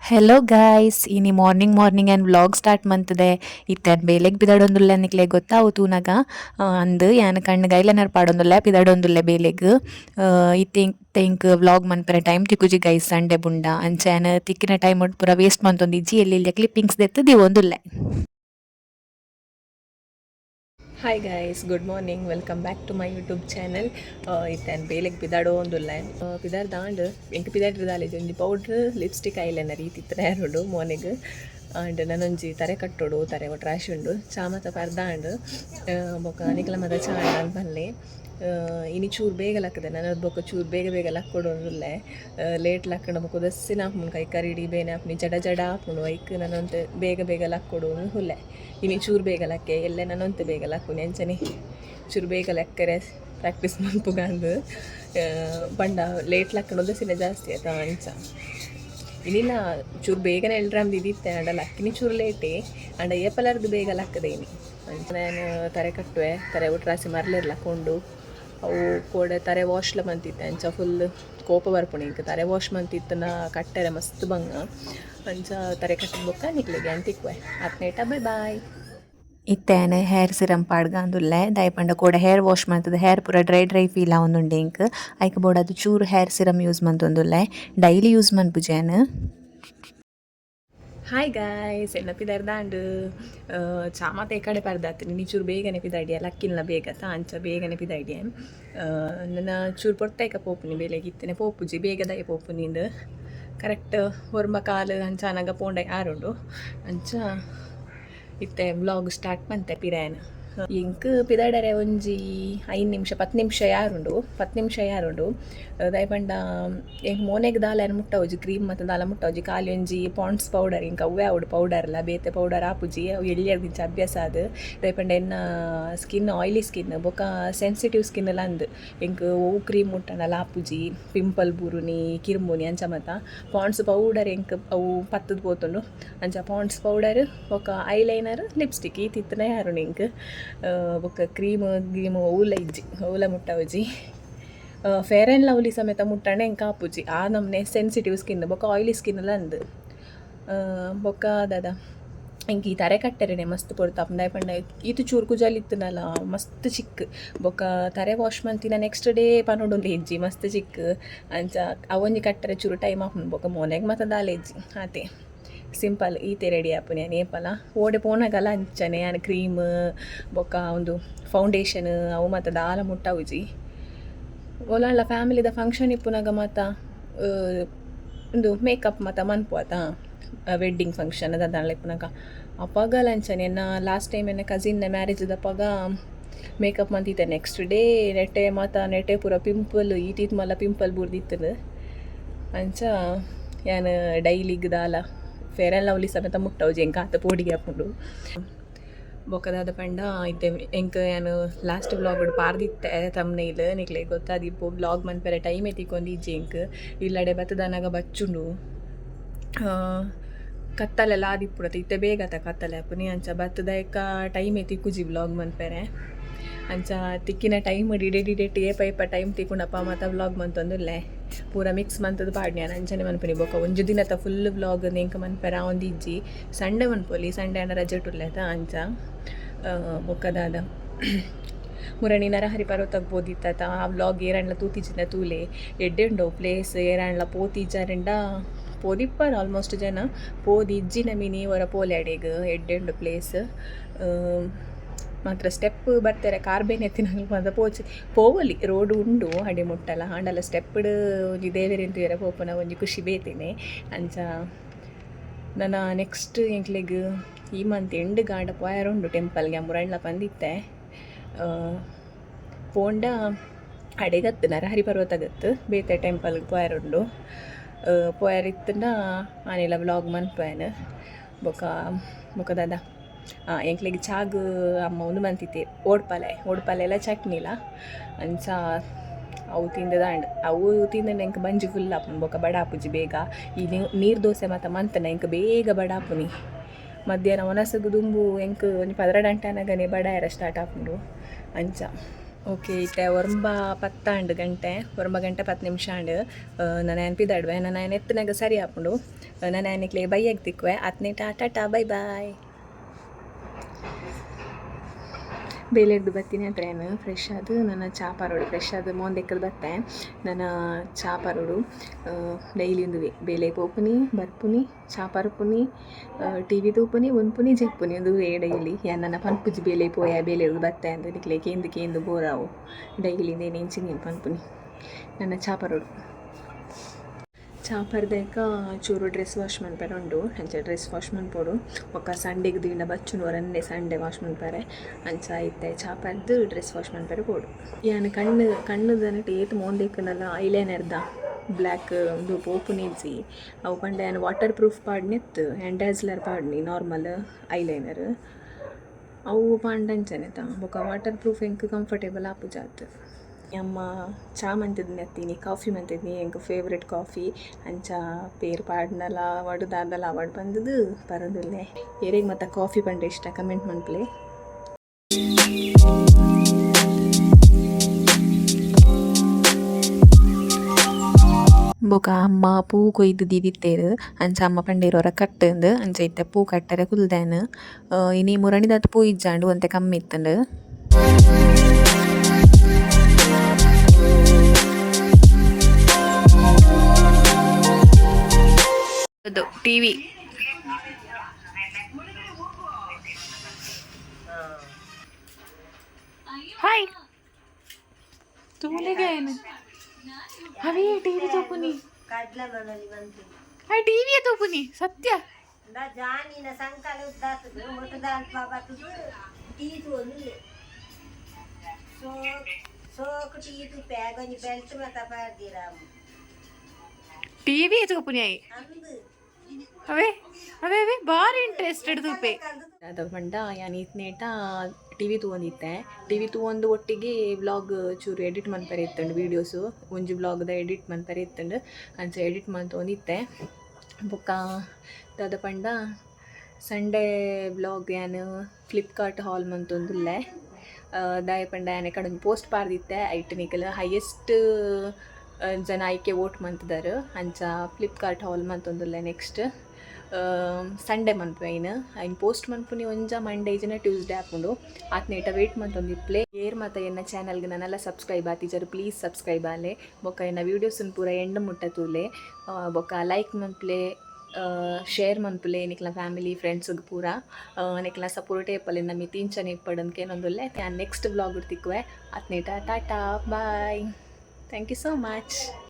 Hello guys ಇನಿ morning and vlog start ಮಂತದೆ ಇತ್ತೇನು ಬೇಲೆಗ್ ಬಿದಾಡೊಂದುಲ್ಲೆ ನಿಕ್ಲೆ ಗೊತ್ತಾವು ತೂನಗ ಅಂದು ಯಾನ್ ಕಣ್ಣು ಗೈಲನರ್ ಪಾಡೊಂದುಲ್ಲೆ ಪಿದಾಡೊಂದುಲ್ಲೆ ಬೇಲೆಗ್ ಇತ್ತೆಂಕ್ ವ್ಲಾಗ್ ಮನ್ಪರೆ ಟೈಮ್ ತಿಕ್ಕುಜಿ ಗೈಸ್ ಸಂಡೆ ಬುಂಡ ಅಂಚಾನ್ ತಿಕ್ಕಿನ ಟೈಮ್ ಪೂರ ವೇಸ್ಟ್ ಮಂತೊಂದಿಜ್ಜಿ ಎಲ್ಲಿ ಕ್ಲಿಪ್ಪಿಂಗ್ಸ್ ದೆತ್ತು ದಿವೊಂದುಲ್ಲೆ. Hi guys, good morning, welcome back to my YouTube channel. ಇತ್ತೇನು ಬೇಲೆಗ್ ಪಿದಾಡೋ ಒಂದುಲ್ಲೆ ಪಿದಾಡ್ ದಾಂಡ್ ಎಂಕ್ ಪಿದಾಡ್ರದಾಲೇಜ್ ಒಂಜಿ ಪೌಡ್ರ್ ಲಿಪ್ಸ್ಟಿಕ್ ಐಲೈನರ್ ಈ ತಿತ್ತನ ಯಾರುಂಡು ಮೋನೆಗ್ ಆಂಡ್ ನನೊಂಜಿ ತರೆ ಕಟ್ಟೋಡು ತರೆ ಒಟ್ಟು ರಾಶಿ ಉಂಡು ಚಾಮತ ಪರ್ದಾಂಡ್ ಬೊಕ ನಿಕ್ಲ ಮದ ಚಾಂಡ್ ಅನ್ಪಲ್ಲೆ ಇನಿ ಚೂರು ಬೇಗ ಲಕ್ಕದೆ ನನ್ನ ಬೊಕ ಚೂರು ಬೇಗ ಲಕ್ಕೊಡೊಂದುಲ್ಲೆ ಲೇಟ್ ಲಕ್ಕಣ ಬೊಕ ದಸ್ಸಿನ ಆಪುಂಡು ಕೈ ಕರಿಡಿ ಬೇನೆ ಆಪುನಿ ಜಡ ಆಪುಂಡು ಐಕ್ ನನ್ನೊಂತೆ ಬೇಗ ಲಕ್ಕೊಡು ಹುಲ್ಲೆ ಇನಿ ಚೂರು ಬೇಗ ಲಕ್ಕೆ ಎಲ್ಲೆ ನನ್ನೊಂತೆ ಬೇಗ ಲಕ್ಕುನಿ ಅಂಚನೆ ಚೂರು ಬೇಗ ಲೆಕ್ಕರೆ ಪ್ರಾಕ್ಟೀಸ್ ಮಲ್ಪುಗಂದು ಪಂಡ ಲೇಟ್ ಲಕ್ಕಣ ದಸ್ಸಿನ ಜಾಸ್ತಿ ಆಯ್ತಾ ಅಂಚ ಇನ್ನಿನ ಚೂರು ಬೇಗನೆ ಎಲ್ರಾಮ್ದು ಇದಿತ್ತೆ ಅಂಡ ಲಕ್ಕಿನಿ ಚೂರು ಲೇಟೆ ಅಂಡ ಏಪಲರ್ದು ಬೇಗ ಲಕ್ಕದೆ ಇನಿ ಅಂಚ ನಾನು ತರೆ ಕಟ್ಟುವೆ ತರೆ ಒಟ್ಟು ರಾಸಿ ಮರ್ಲೇರ್ ಲಕ್ಕೊಂಡು ಅವು ಕೋಡೆ ತರೆ ವಾಶ್ಲ ಮಂತಿತ್ತೆ ಅಂಚ ಫುಲ್ ಕೋಪ ಬರ್ಪುಣಿ ಇಂಕ ತರೆ ವಾಶ್ ಮಂತಿತ್ತನ ಕಟ್ಟರೆ ಮಸ್ತ್ ಬಂಗ ಅಂಚ ತರೆ ಕಟ್ಟಿದ ಬೊಕ್ಕ ನಿಕ್ಲಿಗೆ ಅಂತಿಕ್ವೆ ಆತ್ನೇಟ ಬಾಯ್. ಇತ್ತೇನೆ ಹೇರ್ ಸಿರಮ್ ಪಾಡ್ಗಂದುಲ್ಲೆ ದಯಪಂಡ ಕೂಡ ಹೇರ್ ವಾಶ್ ಮಾಡ್ತದೆ ಹೇರ್ ಪೂರ ಡ್ರೈ ಫೀಲ್ ಆವೊಂದುಂಡೆ ಇಂಕ್ ಐಕ್ ಬೋಡ ಅದು ಚೂರು ಹೇರ್ ಸಿರಮ್ ಯೂಸ್ ಮಂತೊಂದುಲ್ಲೆ ಡೈಲಿ ಯೂಸ್ ಮನ್ಪುಜೇನ್. ಹಾಯ್ ಗಾಯ್ಸ್, ಎನ್ನ ಪಿದಾರ್ದಾಂಡು ಚಾಮತೆ ಕಡೆ ಪರ್ದಾತು ನಿನ್ನ ಚೂರು ಬೇಗನೆ ಪಿದಾಡಿಯ ಲಕ್ಕಿಲ್ಲ ಬೇಗ ಅಂಚ ಬೇಗನೆ ಪಿದಾಡಿಯ ನನ್ನ ಚೂರು ಪೊರ್ತೈಕ ಪೋಪುನಿ ಬೇಲೆಗಿತ್ತನೆ ಪೋಪುಜಿ ಬೇಗದಾಯ ಪೋಪುನಿಂದು ಕರೆಕ್ಟ್ ಹೊರ್ಮ ಕಾಲು ಅಂಚ ನನಗ ಪೋಂಡ ಆರುಂಡು ಅಂಚ ಇತ್ತೆ ವ್ಲಾಗ್ ಸ್ಟಾರ್ಟ್ ಮಂತೆ ಪಿರಾಯನ ಇಂಕ್ ಪಿದಾಡರೆ ಒಂಜಿ 5 ನಿಮಿಷ 10 ನಿಮಿಷ ಯಾರುಂಡು ದಯಪಂಡ ಎಂಕ್ ಮೋನೆಗ್ ದಾಲನ ಮುಟ್ಟವುಜಿ ಕ್ರೀಮ್ ಮತ್ತು ದಾಲ ಮುಟ್ಟವುಜಿ ಖಾಲಿ ಒಂಜಿ ಪಾಂಡ್ಸ್ ಪೌಡರ್ ಇಂಕ ಅವ್ವೆ ಆವುಡು ಪೌಡರ್ಲ ಬೇತೆ ಪೌಡರ್ ಆಪುಜಿ ಅವು ಎಳ್ಳಿಯರ್ದಿಂಚ ಅಭ್ಯಾಸ ಅದು ದಯಪಂಡ ಎನ್ನ ಸ್ಕಿನ್ ಆಯಿಲಿ ಸ್ಕಿನ್ ಬೊಕ ಸೆನ್ಸಿಟಿವ್ ಸ್ಕಿನ್ ಎಲ್ಲ ಅಂದು ಎಂಕ್ ಓವು ಕ್ರೀಮ್ ಮುಟ್ಟನಲ್ಲ ಆಪುಜಿ ಪಿಂಪಲ್ ಬುರುನಿ ಕಿರ್ಮುನಿ ಅಂಚ ಮತ ಪಾಂಡ್ಸ್ ಪೌಡರ್ ಎಂಕ್ ಅವು ಪತ್ತದ ಪೋತುಂಡು ಅಂಚ ಪಾಂಡ್ಸ್ ಪೌಡರ್ ಬೊಕ ಐಲೈನರ್ ಲಿಪ್ಸ್ಟಿಕ್ ಈ ತಿತ್ತನ ಯಾರುಂಡು ಇಂಕ್ ಬೊಕ್ಕ ಕ್ರೀಮ್ ಓವುಲ ಇಜ್ಜಿ ಓವುಲ ಮುಟ್ಟವುಜಿ ಫೇರ್ ಆ್ಯಂಡ್ ಲವ್ಲಿ ಸಮೇತ ಮುಟ್ಟಣೆ ಎಂಕ ಆಪುಜಿ ಆ ನಮ್ನೆ ಸೆನ್ಸಿಟಿವ್ ಸ್ಕಿನ್ ಬೊಕ್ಕ ಆಯಿಲಿ ಸ್ಕಿನ್ ಎಲ್ಲ ಅಂದು ಬೊಕ್ಕ ದಾದ ಇಂಕ ಈ ತರೆ ಕಟ್ಟೆರೆನೆ ಮಸ್ತ್ ಪೊರ್ತಾಪ್ ದಯಪಂಡ ಈತು ಚೂರು ಕುಜಲಿತ್ತನಲ್ಲ ಮಸ್ತ್ ಚಿಕ್ ಬೊಕ್ಕ ತರೆ ವಾಶ್ ಮಂತಿನ ನೆಕ್ಸ್ಟ್ ಡೇ ಪನೊಡೊಂದು ಹೆಜ್ಜಿ ಮಸ್ತ್ ಚಿಕ್ ಅಂಚ ಅವೊಂಜಿ ಕಟ್ಟರೆ ಚೂರು ಟೈಮ್ ಆಪುಂಡು ಬೊಕ್ಕ ಮೋನೆಗ್ ಮತ ದಾಲ ಹೆಜ್ಜಿ ಆತೆ ಸಿಂಪಲ್ ಈತೆ ರೆಡಿ ಆಪುನಿ ನಾನು ಏಪಲ ಓಡೆ ಪೋನಾಗಲ್ಲ ಅಂಚನೆ ನಾನು ಕ್ರೀಮ್ ಬೊಕ್ಕ ಒಂದು ಫೌಂಡೇಶನ್ ಅವು ಮತ್ತು ದಾಲ ಮುಟ್ಟವುಜಿ ಒಲ ಫ್ಯಾಮಿಲಿದ ಫಂಕ್ಷನ್ ಇಪ್ಪುನಾಗ ಮತ್ತು ಒಂದು ಮೇಕಪ್ ಮತ್ತು ಮನ್ಪುವತ ವೆಡ್ಡಿಂಗ್ ಫಂಕ್ಷನ್ ಅದಾಳ ಇಪ್ಪುನಾಗ ಅಪ್ಪಾಗ ಅಂಚನೆ ಎನ್ನ ಲಾಸ್ಟ್ ಟೈಮ್ ಎನ್ನ ಕಸಿನ್ನ ಮ್ಯಾರೇಜ್ದ ಅಪ್ಪಾಗ ಮೇಕಪ್ ಮಂತಿದ್ದೆ ನೆಕ್ಸ್ಟ್ ಡೇ ನೆಟೆ ಪೂರ ಪಿಂಪಲ್ ಈತೀತ್ ಮಲ್ಲ ಪಿಂಪಲ್ ಬುರ್ದಿತ್ತದು ಅಂಚ ಯಾನು ಡೈಲಿಗ್ ದಾಲ ಫೇರ್ ಆ್ಯಂಡ್ ಲವ್ಲಿ ಸಮೇತ ಮುಟ್ಟವುಜಿ ಎಂಕ ಆತ ಪೋಡಿಗೆ ಹಾಕೊಂಡು ಬೊಕ್ಕದಾದ ಪಂಡ ಇತ್ತೆ ಎಂಕ ಏನು ಲಾಸ್ಟ್ ವ್ಲಾಗ್ ಪಾರ್ದಿತ್ತೆ ತಮ್ನೇಲ್ ನಿಕ್ಲೆ ಗೊತ್ತಾದಿಪ್ಪು ವ್ಲಾಗ್ ಮನ್ಪೆರೆ ಟೈಮ್ ಎತ್ತಿಕೊಂಡಿಜ್ಜಿ ಎಂಕ್ ಇಲ್ಲಡೆ ಬತ್ತದನಾಗ ಬಚ್ಚುಂಡು ಕತ್ತಲೆಲ್ಲ ಆದಿಪ್ಪುಡತ ಇತ್ತೆ ಬೇಗತ ಕತ್ತಲೆ ಅಪ್ಪುನಿ ಅಂಚ ಬತ್ತದಾಯಕ ಟೈಮ್ ಎತ್ತಿಕ್ಕುಜಿ ವ್ಲಾಗ್ ಮನ್ಪೆರೆ ಅಂಚ ತಿಕ್ಕಿನ ಟೈಮ್ ಡಿಡೇಟ್ ಏಪ ಟೈಮ್ ತಿಕ್ಕೊಂಡಪ್ಪ ಮತ್ತು ವ್ಲಾಗ್ ಮಂತೊಂದುಲ್ಲೆ ಪೂರ ಮಿಕ್ಸ್ ಮಂತದ್ದು ಪಾಡ್ನಿ ನಾನು ಅಂಚನೆ ಮನ್ಪನಿ ಬೊಕ್ಕ ಒಂಜು ದಿನದ ಫುಲ್ ವ್ಲಾಗ್ ಎಂಕ ಮನ್ಪೆರ ಒಂದಿಜ್ಜಿ ಸಂಡೆ ಮನ್ಪೊಲಿ ಸಂಡೆ ಅನ್ನ ರಜೆ ಟುರ್ಲೆತ ಅಂಚ ಬೊಕ್ಕದಾದ ಮುರಣಿ ನರಹರಿ ಪರ್ವತಕ್ಕೆ ಬೋದಿತ್ತ ಆ ವ್ಲಾಗ್ ಏರಣ್ಣ ತೂತಿಜಿನ ತೂಲೆ ಎಡ್ಡೆಂಡೋ ಪ್ಲೇಸ್ ಏರಣ್ಣ ಪೋತಿಜಾರೆಂಡ ಪೋದಿಪ್ಪರ್ ಆಲ್ಮೋಸ್ಟ್ ಜನ ಪೋದಿಜ್ಜಿನ ಮಿನಿ ಹೊರ ಪೋಲ್ಯಾಡೆಗ್ ಎಡ್ಡೆಂಡು ಪ್ಲೇಸ್ ಮಾತ್ರ ಸ್ಟೆಪ್ ಬರ್ತಾರೆ ಕಾರ್ಬೇನ್ ಎತ್ತಿನ ಮಾತ್ರ ಪೋವಲಿ ರೋಡ್ ಉಂಡು ಅಡಿ ಮುಟ್ಟಲ್ಲ ಹಾಂಡಲ್ಲ ಸ್ಟೆಪ್ಡ್ ಒಂಜಿ ದೇವೇರಿ ಅಂತೀರ ಪೋಪನ ಒಂಜಿ ಖುಷಿ ಬೇತೇನೆ ಅಂಚ ನನ್ನ ನೆಕ್ಸ್ಟ್ ಎಂಕ್ಲೆಗ್ ಈ ಮಂತ್ ಎಂಡ್ ಗಾಂಡ ಪೋಯರುಂಡು ಟೆಂಪಲ್ಗೆ ಮುರಣ್ಣ ಪಂದಿತ್ತೆ ಪೋಂಡ ಅಡೆಗತ್ತು ನರಹರಿ ಪರ್ವತಗತ್ತು ಬೇತೆ ಟೆಂಪಲ್ಗೆ ಪೋಯರುಂಡು ಪೋಯರಿತ್ತಂಡ ಆನೆಲ್ಲ ವ್ಲಾಗ್ ಮನ್ಪೇನು ಬೊಕ್ಕ ಎಂಕ್ಲೆಗ್ ಚಾಗ್ ಅಮ್ಮ ಒಂದು ಮಂತಿತ್ತೆ ಓಡ್ಪಾಲೆ ಎಲ್ಲ ಚಟ್ನಿಲ ಅಂಚ ಅವು ತಿಂದದಾಂಡ್ ಅವು ತಿಂದ ಎಂಕ ಬಂಜಿ ಫುಲ್ ಆಪುನಿ ಬೊಕ್ಕ ಬಡಾಪುಜಿ ಬೇಗ ಈ ನೀರು ದೋಸೆ ಮತ್ತು ಮಂತನ ಎಂಕ ಬೇಗ ಬಡಾಪುನಿ ಮಧ್ಯಾಹ್ನ ಒನಸಗು ದುಂಬು ಎಂಕ್ ಒಂದು 12 ಗಂಟೆನಾಗನೆ ಬಡಾಯರ ಸ್ಟಾರ್ಟ್ ಆಪುಂಡು ಅಂಚ ಓಕೆ ಇತ್ತೆ ಒರಂಬ 10 ಗಂಟೆ ಒರಂಬ ಗಂಟೆ 10 ನಿಮಿಷ ಅಂಡ್ ನಾನು ನೆನಪಿದಾಡುವೆ ನಾನು ಎತ್ತನಾಗ ಸರಿ ಹಾಕೊಂಡು ನಾನು ನನಗೆ ಬೈಯಾಗಿ ತಿಕ್ಕುವೆ ಅತ್ನೇ ಟಾಟಾ ಬೈ ಬಾಯ್ ಬೇಲೆಡ್ದು ಬರ್ತೀನಿ ಅಂತ ಏನು ಫ್ರೆಶ್ ಅದು ನನ್ನ ಚಾ ಪರೋಡು ಫ್ರೆಶ್ ಅದು ಮೋಂದೆಕ್ಕದು ಬತ್ತೆ ನನ್ನ ಚಾ ಪರೋಡು ಡೈಲಿ ಒಂದು ಬೇಲೆ ಪೋಪುನಿ ಬರ್ಪುನಿ ಚಾ ಪರಪುನಿ ಟಿ ವಿ ತೂಪುನಿ ಉನ್ಪುನಿ ಜೆಪ್ಪುನಿ ಒಂದು ಡೈಲಿ ನನ್ನ ಪನ್ಪುಜಿ ಬೇಲೆ ಪೋಯ ಬೇಲೆಡ್ದು ಬತ್ತೆ ಅಂತ ನಿಕ್ಲೆ ಕೇಂದು ಬೋರಾವು ಡೈಲಿ ನೇನು ಪನ್ಪುನಿ ನನ್ನ ಚಾ ಪರೋಡು ಚಾ ಪರ್ದೇಕ ಚೂರು ಡ್ರೆಸ್ ವಾಶ್ ಮನ್ಪರೆ ಉಂಡು ಅಂಚ ಡ್ರೆಸ್ ವಾಶ್ ಮನ್ಪೋಡು ಒಕ್ಕ ಸಂಡೆಗೆ ದಿಂಡ ಬಚ್ಚುನು ರನ್ನೆ ಸಂಡೆ ವಾಶ್ ಮನ್ಪರೆ ಅಂಚ ಐತೆ ಚಾ ಪರ್ದು ಡ್ರೆಸ್ ವಾಶ್ ಮನ್ಪರೆ ಪೋಡು ಯಾನು ಕಣ್ಣುದನಟ್ಟು ಏತು ಮೋಂದಿಕ್ಕನಲ್ಲ ಐಲೈನರ್ದ ಬ್ಲ್ಯಾಕ್ ಒಂದು ಪೋಪು ನಿಲ್ಸಿ ಅವು ಪಂಡ ಏನು ವಾಟರ್ ಪ್ರೂಫ್ ಪಾಡ್ನಿತ್ತು ಹ್ಯಾಂಡಾಸ್ಲರ್ ಪಾಡ್ನಿ ನಾರ್ಮಲ್ ಐಲೈನರ್ ಅವು ಪಾಂಡಂಚನೆತ ಬೊಕ ವಾಟರ್ ಪ್ರೂಫ್ ಎಂಕ್ ಕಂಫರ್ಟೇಬಲ್ ಆಪು ಜಾತ್ ಅಮ್ಮ ಚಾ ಮಂತಿದ್ ನೆತ್ತೀನಿ ಕಾಫಿ ಮಂತಿದ್ನಿ ಎಂಕ್ ಫೇವ್ರೆಟ್ ಕಾಫಿ ಅಂಚ ಪೇರ್ ಪಾಡ್ನಲ ಒಡ್ದಾದಲ ಅವಡ್ ಬಂದದು ಪರದುಲ್ಲೆ ಏರಿಗೆ ಮತ್ತು ಕಾಫಿ ಪಂಡ ಇಷ್ಟ ಕಮೆಂಟ್ ಮನ್ಪ್ಲೆ ಬೊಕ ಅಮ್ಮ ಪೂ ಕೊಯ್ದು ದಿದಿತ್ತೇರು ಅಂಚ ಅಮ್ಮ ಪಂಡೇರೊರ ಕಟ್ಟಂದು ಅಂಚ ಇತ್ತೆ ಪೂ ಕಟ್ಟರೆ ಕುಲ್ದೇನು ಇನಿ ಮುರಣಿದತ್ತು ಪೂ ಇಜ್ಜಾಂಡು ಒಂತೆ ಕಮ್ಮಿ ಇತ್ತಂಡು ಟಿವಿ ಹಾಯ್ ತೂಲೆಗೆ ಅವೇ ಟಿವಿ ತೋಪುನಿ ಹಾಯ್ ಟಿವಿ ತೋಪುನಿ ಸತ್ಯ ಜಾನಿನ ಸಂಕಲ ಉದ್ದಾತದು ಮೊಟ್ಟದಾಲ್ ಬಾಬಾತದು ಟೀತು ಒಂದು ಸೋಕ್ ಟೀತು ಪ್ಯಾಗನಿ ಬೆಲ್ಟ್ ಮತ ಪಾರ್ದಿರಾಮ್ ಟಿವಿ ತೋಪುನಿ ಆಯಿ ಅವೇ ಅವೇ ಅವೇ ಬಾರಿ ಇಂಟ್ರೆಸ್ಟೆಡ್ ತೂಪೆ ಅದು ಪಂಡ ಯಾನ್ ಇತ್ನೇಟ ಟಿವಿ ತೂವೊಂದಿತ್ತೆ ಟಿವಿ ತೂವೊಂದು ಒಟ್ಟಿಗೆ ವ್ಲಾಗ್ ಚೂರು ಎಡಿಟ್ ಮನ್ಪರೆ ಇತ್ತಂಡು ವೀಡಿಯೋಸು ಒಂಜಿ ವ್ಲಾಗ್ದ ಎಡಿಟ್ ಮನ್ಪರೆ ಇತ್ತಂಡು ಅಂಚ ಎಡಿಟ್ ಮಲ್ತೊಂದಿತ್ತೆ ಬೊಕ್ಕ ದಾದ ಪಂಡ ಸಂಡೇ ವ್ಲಾಗ್ ಯಾನು ಫ್ಲಿಪ್ಕಾರ್ಟ್ ಹಾಲ್ ಮಂತೊಂದುಲ್ಲೆ ದಾಯ ಪಂಡ ಯಾನೆ ಕಡೊಂದು ಪೋಸ್ಟ್ ಪಾರ್ದಿತ್ತೆ ಐಟ್ ನಿಕಲ್ ಹೈಯೆಸ್ಟ್ ಜನ ಆಯ್ಕೆ ವೋಟ್ ಮಂತಿದ್ದಾರೆ ಅಂಚ ಫ್ಲಿಪ್ಕಾರ್ಟ್ ಹಾಲ್ ಮಂತೊಂದುಲ್ಲೆ ನೆಕ್ಸ್ಟ್ ಸಂಡೇ ಮನ್ಪು ಐನ್ ಪೋಸ್ಟ್ ಮನ್ಪುನಿ ಒಂಜ ಮಂಡೇ ಜನ ಟ್ಯೂಸ್ಡೇ ಹಾಕೊಂಡು ಆತ್ನೇಟ ವೇಟ್ ಮಂತೊಂದಿಪ್ಲೆ ಏರ್ ಮತ್ತು ಎನ್ನ ಚಾನಲ್ಗೆ ನನ್ನೆಲ್ಲ ಸಬ್ಸ್ಕ್ರೈಬ್ ಆತಿಜರು ಪ್ಲೀಸ್ ಸಬ್ಸ್ಕ್ರೈಬ್ ಆಲೆ ಬೊಕ್ಕ ಎನ್ನ ವೀಡಿಯೋಸನ್ನು ಪೂರ ಎಂಡ್ ಮುಟ್ಟತೂಲೆ ಬೊಕ್ಕ ಲೈಕ್ ಮನ್ಪ್ಲೆ ಶೇರ್ ಮನ್ಪುಲೆ ನಿಕ್ಲ ಫ್ಯಾಮಿಲಿ ಫ್ರೆಂಡ್ಸ್ಗೆ ಪೂರ ನಿಕ್ಲ ಸಪೋರ್ಟ್ ಏಪಲ್ ಇನ್ನ ಮಿತಿಂಚನೆ ಇಪ್ಪಡನ್ಕೆ ಏನೊಂದುಲ್ಲೆ ನಾನು ನೆಕ್ಸ್ಟ್ ವ್ಲಾಗ್ ತಿಕ್ಕುವೆ ಆತ್ನೇಟ tata bye thank you so much